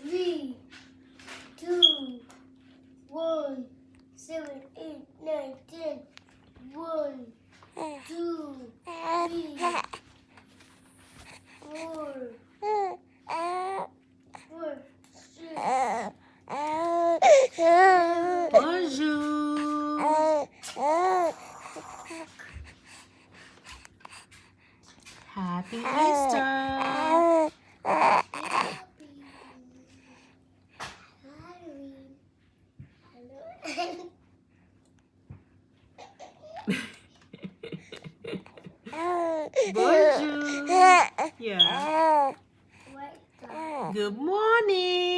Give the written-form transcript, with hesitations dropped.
Three, two, one, 7, 8, 9, 10. 1, 2, 3, 4, 6. Bonjour. Happy Easter. Bonjour. Yeah. Good morning.